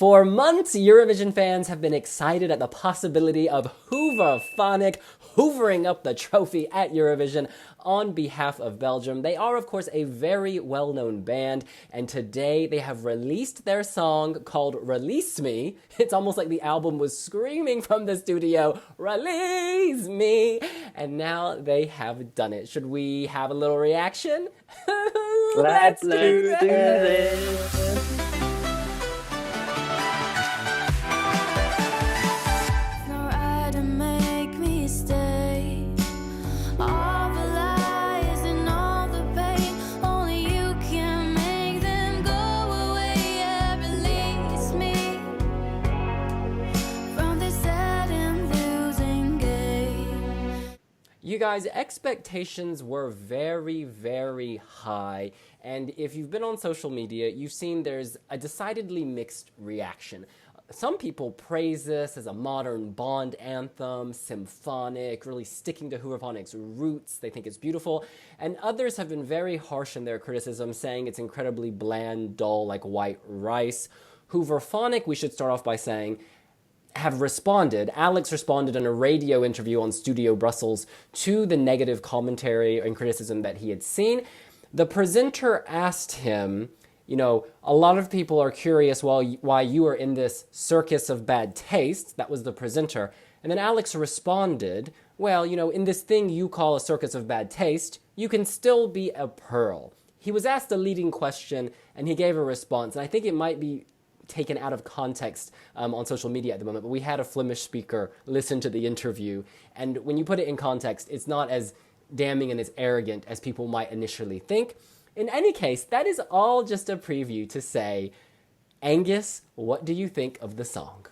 For months, Eurovision fans have been excited at the possibility of Hooverphonic hoovering up the trophy at Eurovision on behalf of Belgium. They are, of course, a very well-known band, and today they have released their song called Release Me. It's almost like the album was screaming from the studio, Release Me! And now they have done it. Should we have a little reaction? Let's do this! You guys, expectations were very, very high, and if you've been on social media, you've seen there's a decidedly mixed reaction. Some people praise this as a modern Bond anthem, symphonic, really sticking to Hooverphonic's roots. They think it's beautiful. And others have been very harsh in their criticism, saying it's incredibly bland, dull, like white rice. Hooverphonic, we should start off by saying, have responded. Alex responded in a radio interview on Studio Brussels to the negative commentary and criticism that he had seen. The presenter asked him, you know, a lot of people are curious why you are in this circus of bad taste. That was the presenter. And then Alex responded, well, you know, in this thing you call a circus of bad taste, you can still be a pearl. He was asked a leading question and he gave a response. And I think it might be taken out of context on social media at the moment, but we had a Flemish speaker listen to the interview, and when you put it in context, it's not as damning and as arrogant as people might initially think. In any case, that is all just a preview to say, Angus, what do you think of the song?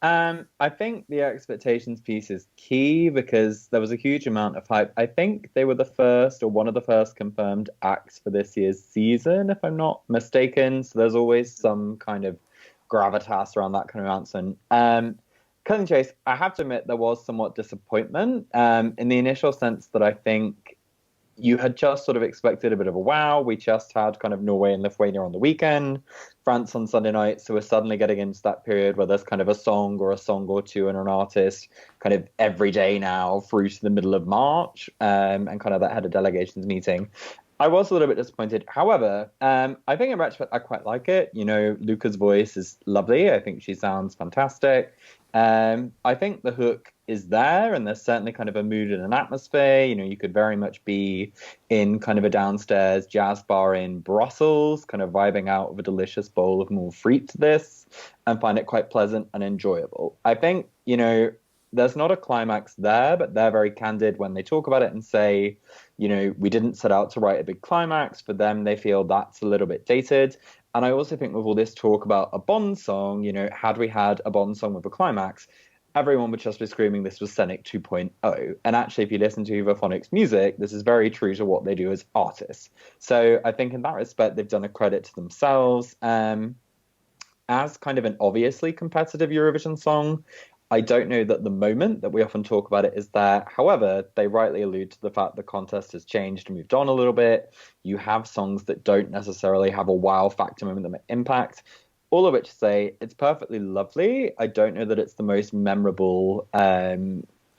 I think the expectations piece is key because there was a huge amount of hype. I think they were the first or one of the first confirmed acts for this year's season, if I'm not mistaken. So there's always some kind of gravitas around that kind of announcement. Cutting chase, I have to admit there was somewhat disappointment in the initial sense that I think you had just sort of expected a bit of a wow. We just had kind of Norway and Lithuania on the weekend, France on Sunday night. So we're suddenly getting into that period where there's kind of a song or two and an artist kind of every day now through to the middle of March, and kind of that head of delegations meeting. I was a little bit disappointed. However, I think in retrospect, I quite like it. You know, Luca's voice is lovely. I think she sounds fantastic. I think the hook is there, and there's certainly kind of a mood and an atmosphere. You know, you could very much be in kind of a downstairs jazz bar in Brussels, kind of vibing out of a delicious bowl of more fruit to this, and find it quite pleasant and enjoyable. I think, you know, there's not a climax there, but they're very candid when they talk about it and say, you know, we didn't set out to write a big climax. For them, they feel that's a little bit dated. And I also think with all this talk about a Bond song, you know, had we had a Bond song with a climax, everyone would just be screaming this was Scenic 2.0. And actually, if you listen to Hooverphonic's music, this is very true to what they do as artists. So I think in that respect, they've done a credit to themselves. As kind of an obviously competitive Eurovision song, I don't know that the moment that we often talk about it is there. However, they rightly allude to the fact the contest has changed and moved on a little bit. You have songs that don't necessarily have a wow factor moment that impact. All of which to say, it's perfectly lovely. I don't know that it's the most memorable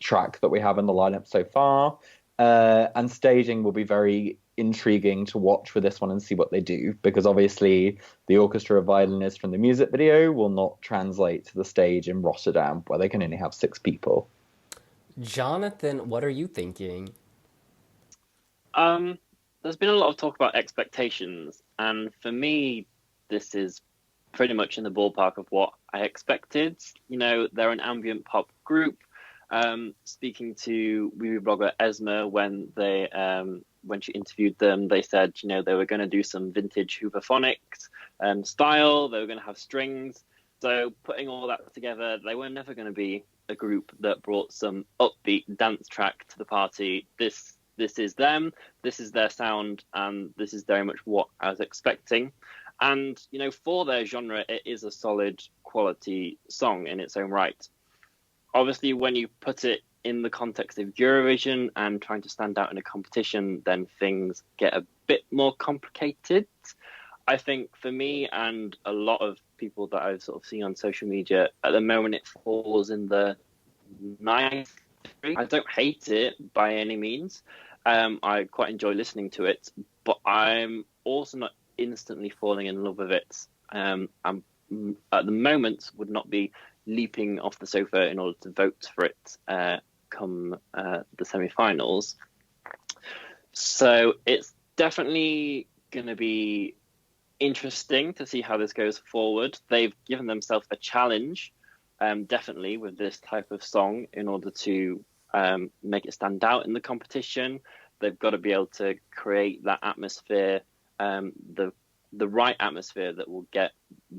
track that we have in the lineup so far. And staging will be very intriguing to watch with this one and see what they do, because obviously the orchestra of violinists from the music video will not translate to the stage in Rotterdam, where they can only have 6 people. Jonathan, what are you thinking? There's been a lot of talk about expectations, and for me, this is pretty much in the ballpark of what I expected. You know, they're an ambient pop group. Speaking to wiwiblogger Esma when she interviewed them, they said, you know, they were going to do some vintage Hooverphonic style. They were going to have strings. So putting all that together, they were never going to be a group that brought some upbeat dance track to the party. This is them. This is their sound, and this is very much what I was expecting. And, you know, for their genre, it is a solid quality song in its own right. Obviously, when you put it in the context of Eurovision and trying to stand out in a competition, then things get a bit more complicated. I think for me and a lot of people that I've sort of seen on social media, at the moment it falls in the ninth. I don't hate it by any means. I quite enjoy listening to it, but I'm also not instantly falling in love with it. I'm at the moment would not be leaping off the sofa in order to vote for it come the semi-finals. So it's definitely going to be interesting to see how this goes forward. They've given themselves a challenge, definitely, with this type of song in order to make it stand out in the competition. They've got to be able to create that atmosphere, the right atmosphere that will get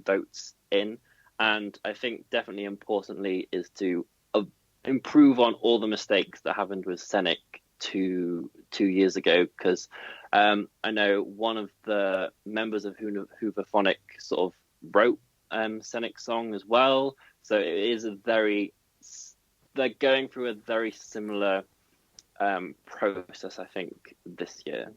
votes in. And I think definitely importantly is to improve on all the mistakes that happened with Scenic two years ago, because I know one of the members of Hooverphonic sort of wrote Scenic song as well. So it is they're going through a very similar process, I think, this year.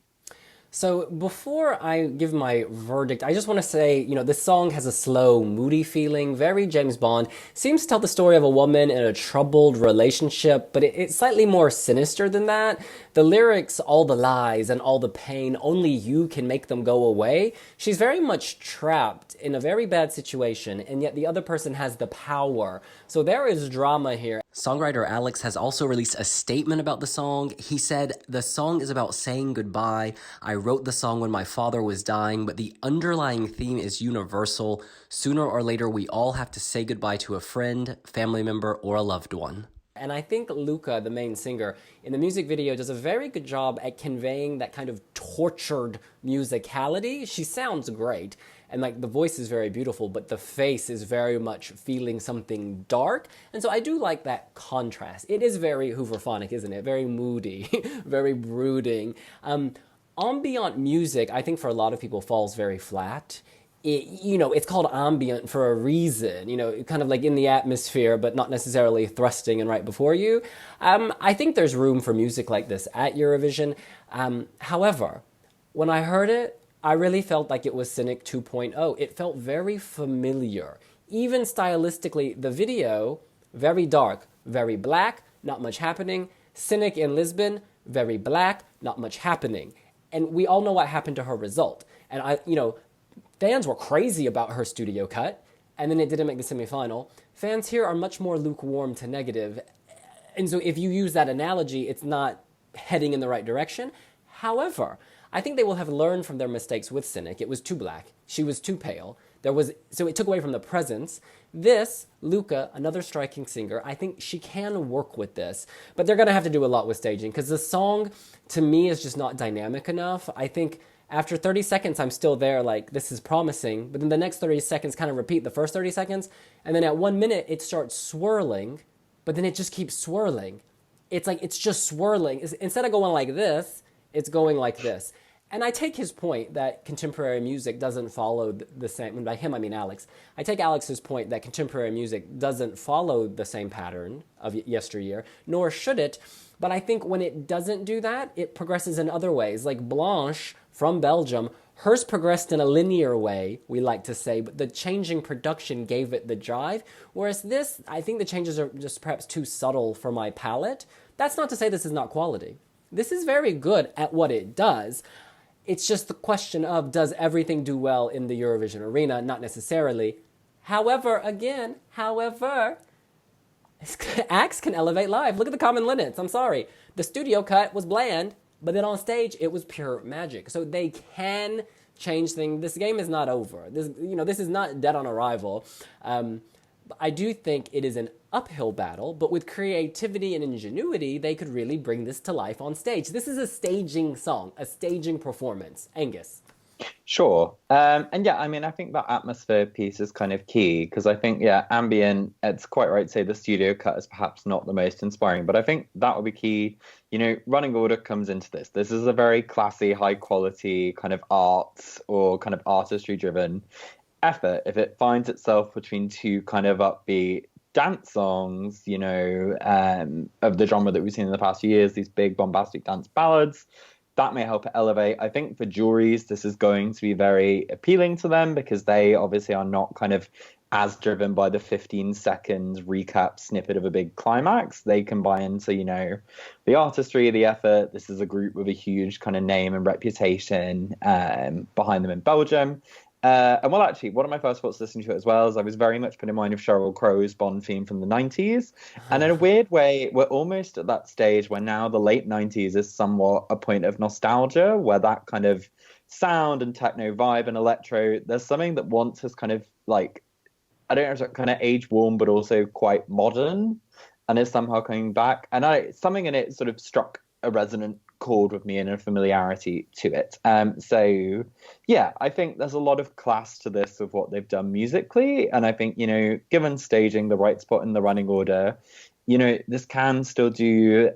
So before I give my verdict, I just want to say, this song has a slow, moody feeling, very James Bond. Seems to tell the story of a woman in a troubled relationship, but it's slightly more sinister than that. The lyrics, all the lies and all the pain, only you can make them go away. She's very much trapped in a very bad situation, and yet the other person has the power. So there is drama here. Songwriter Alex has also released a statement about the song. He said, "The song is about saying goodbye. I wrote the song when my father was dying, but the underlying theme is universal. Sooner or later, we all have to say goodbye to a friend, family member, or a loved one." And I think Luca, the main singer, in the music video does a very good job at conveying that kind of tortured musicality. She sounds great, and the voice is very beautiful, but the face is very much feeling something dark. And so I do like that contrast. It is very Hooverphonic, isn't it? Very moody, very brooding. Ambient music, I think for a lot of people, falls very flat. It's called ambient for a reason, kind of like in the atmosphere, but not necessarily thrusting and right before you. I think there's room for music like this at Eurovision. However, when I heard it, I really felt like it was Cynic 2.0. It felt very familiar. Even stylistically, the video, very dark, very black, not much happening. Cynic in Lisbon, very black, not much happening. And we all know what happened to her result. And fans were crazy about her studio cut, and then it didn't make the semifinal. Fans here are much more lukewarm to negative. And so if you use that analogy, it's not heading in the right direction. However, I think they will have learned from their mistakes with Cynic. It was too black. She was too pale. So it took away from the presence. This, Luca, another striking singer, I think she can work with this. But they're going to have to do a lot with staging, because the song, to me, is just not dynamic enough. I think after 30 seconds, I'm still there, this is promising. But then the next 30 seconds kind of repeat the first 30 seconds. And then at 1 minute, it starts swirling. But then it just keeps swirling. It's just swirling. Instead of going like this, it's going like this. And I take his point that contemporary music doesn't follow the same, and by him I mean Alex. I take Alex's point that contemporary music doesn't follow the same pattern of yesteryear, nor should it. But I think when it doesn't do that, it progresses in other ways. Like Blanche from Belgium, hers progressed in a linear way, we like to say, but the changing production gave it the drive. Whereas this, I think the changes are just perhaps too subtle for my palate. That's not to say this is not quality. This is very good at what it does. It's just the question of, does everything do well in the Eurovision arena? Not necessarily. However, acts can elevate live. Look at the Common Linnets. I'm sorry. The studio cut was bland, but then on stage, it was pure magic. So they can change things. This game is not over. This is not dead on arrival. I do think it is an uphill battle, but with creativity and ingenuity, they could really bring this to life on stage. This is a staging song, a staging performance. Angus. Sure. And yeah, I think that atmosphere piece is kind of key, because I think, ambient, it's quite right to say the studio cut is perhaps not the most inspiring, but I think that will be key. Running Order comes into this. This is a very classy, high quality kind of arts or kind of artistry driven effort. If it finds itself between two kind of upbeat dance songs, of the genre that we've seen in the past few years, these big bombastic dance ballads, that may help it elevate. I think for juries, this is going to be very appealing to them because they obviously are not kind of as driven by the 15 seconds recap snippet of a big climax. They can buy into, the artistry, the effort. This is a group with a huge kind of name and reputation behind them in Belgium. And well, actually, one of my first thoughts listening to it as well is I was very much put in mind of Sheryl Crow's Bond theme from the 90s. And in a weird way, we're almost at that stage where now the late 90s is somewhat a point of nostalgia, where that kind of sound and techno vibe and electro, there's something that once has kind of like, I don't know if it's kind of age worn, but also quite modern and is somehow coming back. And something in it sort of struck a resonant chord with me and a familiarity to it. So yeah, I think there's a lot of class to this of what they've done musically. And I think, given staging, the right spot in the running order, this can still do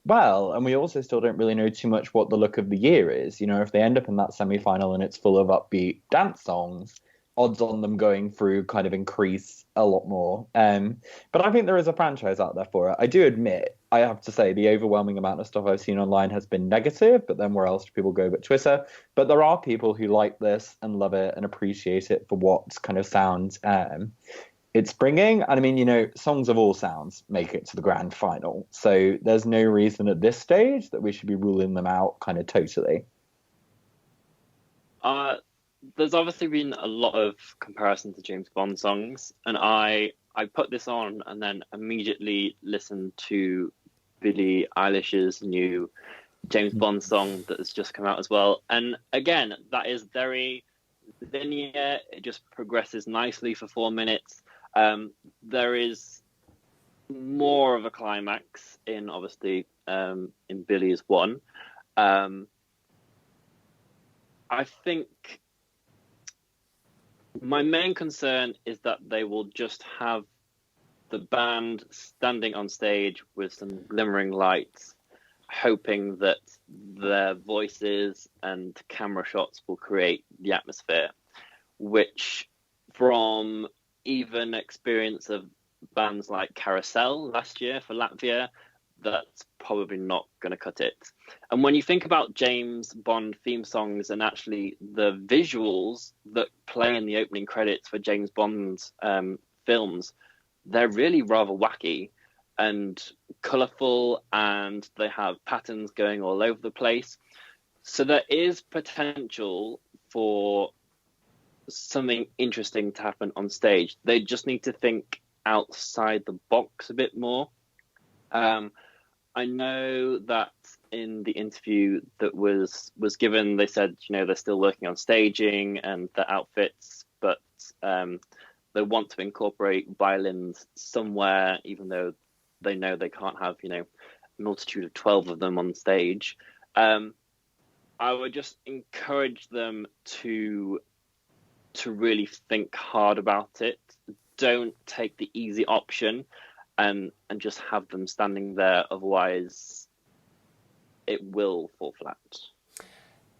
well. And we also still don't really know too much what the look of the year is. If they end up in that semi-final and it's full of upbeat dance songs, odds on them going through kind of increase a lot more. But I think there is a franchise out there for it. I do admit, I have to say, the overwhelming amount of stuff I've seen online has been negative, but then where else do people go but Twitter? But there are people who like this and love it and appreciate it for what kind of sound it's bringing. And I mean, songs of all sounds make it to the grand final. So there's no reason at this stage that we should be ruling them out kind of totally. There's obviously been a lot of comparison to James Bond songs, and I put this on and then immediately listened to Billie Eilish's new James Bond song that has just come out as well. And again, that is very linear. It just progresses nicely for 4 minutes. There is more of a climax in obviously in Billie's one. I think my main concern is that they will just have the band standing on stage with some glimmering lights, hoping that their voices and camera shots will create the atmosphere, which from even experience of bands like Carousel last year for Latvia, that's probably not going to cut it. And when you think about James Bond theme songs and actually the visuals that play in the opening credits for James Bond's films, they're really rather wacky and colourful, and they have patterns going all over the place. So there is potential for something interesting to happen on stage. They just need to think outside the box a bit more. I know that in the interview that was given, they said, they're still working on staging and the outfits, but they want to incorporate violins somewhere, even though they know they can't have, a multitude of 12 of them on stage. I would just encourage them to really think hard about it. Don't take the easy option and just have them standing there. Otherwise, it will fall flat.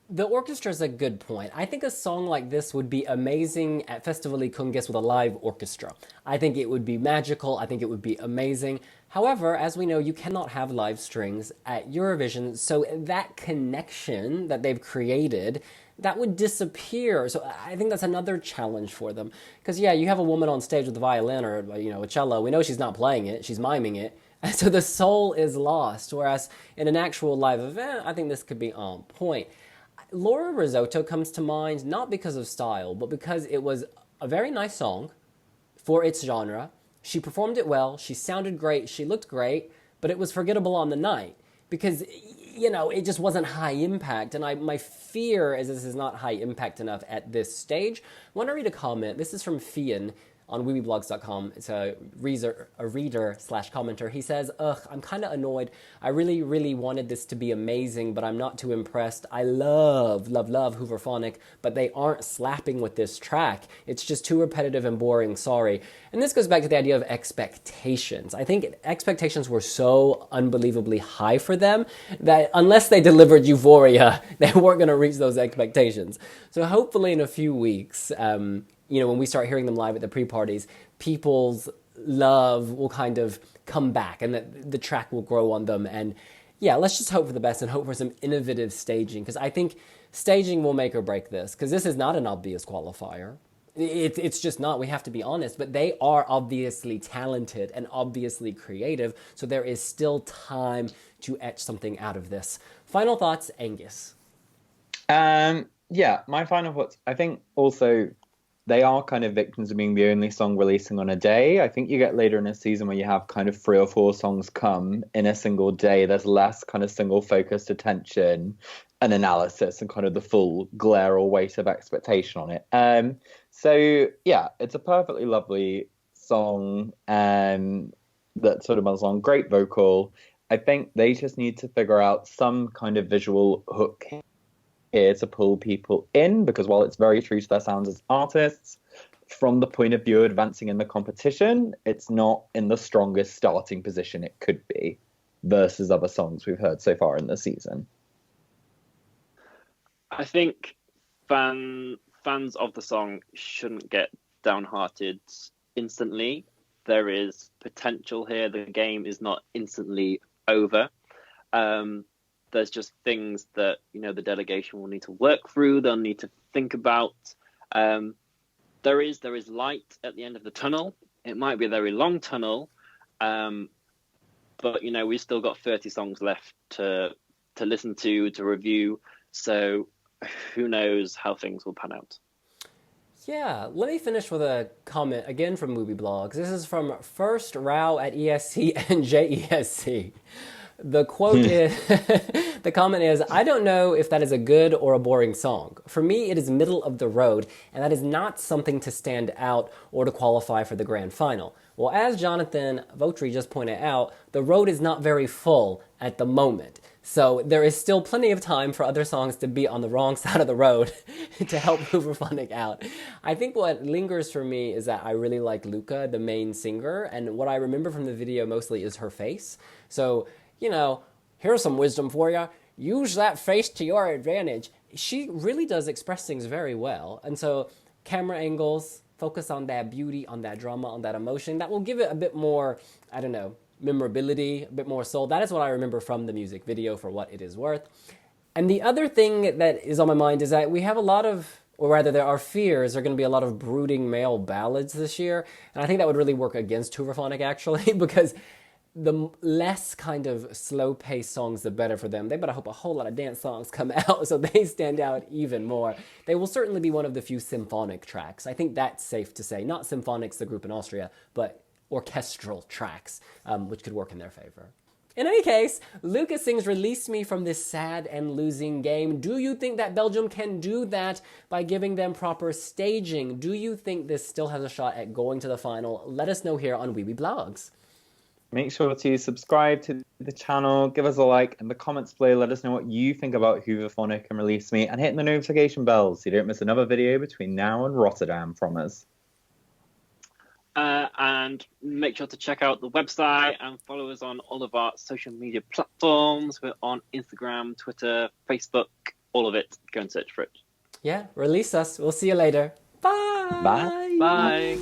The orchestra is a good point. I think a song like this would be amazing at Festival i Kunges with a live orchestra. I think it would be magical. I think it would be amazing. However, as we know, you cannot have live strings at Eurovision, so that connection that they've created, that would disappear. So I think that's another challenge for them. Because, yeah, you have a woman on stage with a violin or, a cello. We know she's not playing it. She's miming it. So the soul is lost. Whereas in an actual live event, I think this could be on point. Laura Risotto comes to mind not because of style, but because it was a very nice song for its genre. She performed it well. She sounded great. She looked great. But it was forgettable on the night because, it just wasn't high impact. And my fear is this is not high impact enough at this stage. I want to read a comment. This is from Fian on wiwibloggs.com. It's a reader/commenter. He says, I'm kind of annoyed. I really, really wanted this to be amazing, but I'm not too impressed. I love Hooverphonic, but they aren't slapping with this track. It's just too repetitive and boring, sorry. And this goes back to the idea of expectations. I think expectations were so unbelievably high for them that unless they delivered Euphoria, they weren't going to reach those expectations. So hopefully in a few weeks, when we start hearing them live at the pre-parties, people's love will kind of come back and the track will grow on them. And yeah, let's just hope for the best and hope for some innovative staging, because I think staging will make or break this, because this is not an obvious qualifier. It's just not. We have to be honest. But they are obviously talented and obviously creative, so there is still time to etch something out of this. Final thoughts, Angus. Yeah, my final thoughts. I think also they are kind of victims of being the only song releasing on a day. I think you get later in a season where you have kind of 3 or 4 songs come in a single day. There's less kind of single focused attention and analysis and kind of the full glare or weight of expectation on it. So yeah, it's a perfectly lovely song that sort of runs on, great vocal. I think they just need to figure out some kind of visual hook here to pull people in, because while it's very true to their sounds as artists, from the point of view of advancing in the competition, it's not in the strongest starting position it could be versus other songs we've heard so far in the season. I think fans of the song shouldn't get downhearted instantly. There is potential here. The game is not instantly over. There's just things that, the delegation will need to work through. They'll need to think about. There is light at the end of the tunnel. It might be a very long tunnel, but we've still got 30 songs left to listen to review. So who knows how things will pan out. Yeah, let me finish with a comment again from wiwibloggs. This is from First Row at ESC and JESC. The quote is, the comment is, I don't know if that is a good or a boring song. For me, it is middle of the road, and that is not something to stand out or to qualify for the grand final. Well, as Jonathan Votri just pointed out, the road is not very full at the moment. So there is still plenty of time for other songs to be on the wrong side of the road to help Hooverphonic out. I think what lingers for me is that I really like Luca, the main singer, and what I remember from the video mostly is her face. So, here's some wisdom for you. Use that face to your advantage. She really does express things very well. And so camera angles, focus on that beauty, on that drama, on that emotion. That will give it a bit more, memorability, a bit more soul. That is what I remember from the music video, for what it is worth. And the other thing that is on my mind is that we have a lot of, or rather there are fears, there are going to be a lot of brooding male ballads this year. And I think that would really work against Hooverphonic, actually, because the less kind of slow-paced songs, the better for them. They better hope a whole lot of dance songs come out so they stand out even more. They will certainly be one of the few symphonic tracks. I think that's safe to say. Not Symphonics, the group in Austria, but orchestral tracks, which could work in their favor. In any case, Lucas sings Release Me from this sad and losing game. Do you think that Belgium can do that by giving them proper staging? Do you think this still has a shot at going to the final? Let us know here on wiwibloggs. Make sure to subscribe to the channel, give us a like, and the comments below let us know what you think about Hooverphonic and Release Me, and hit the notification bell so you don't miss another video between now and Rotterdam from us. And make sure to check out the website and follow us on all of our social media platforms. We're on Instagram, Twitter, Facebook, all of it. Go and search for it. Yeah, release us. We'll see you later. Bye. Bye. Bye.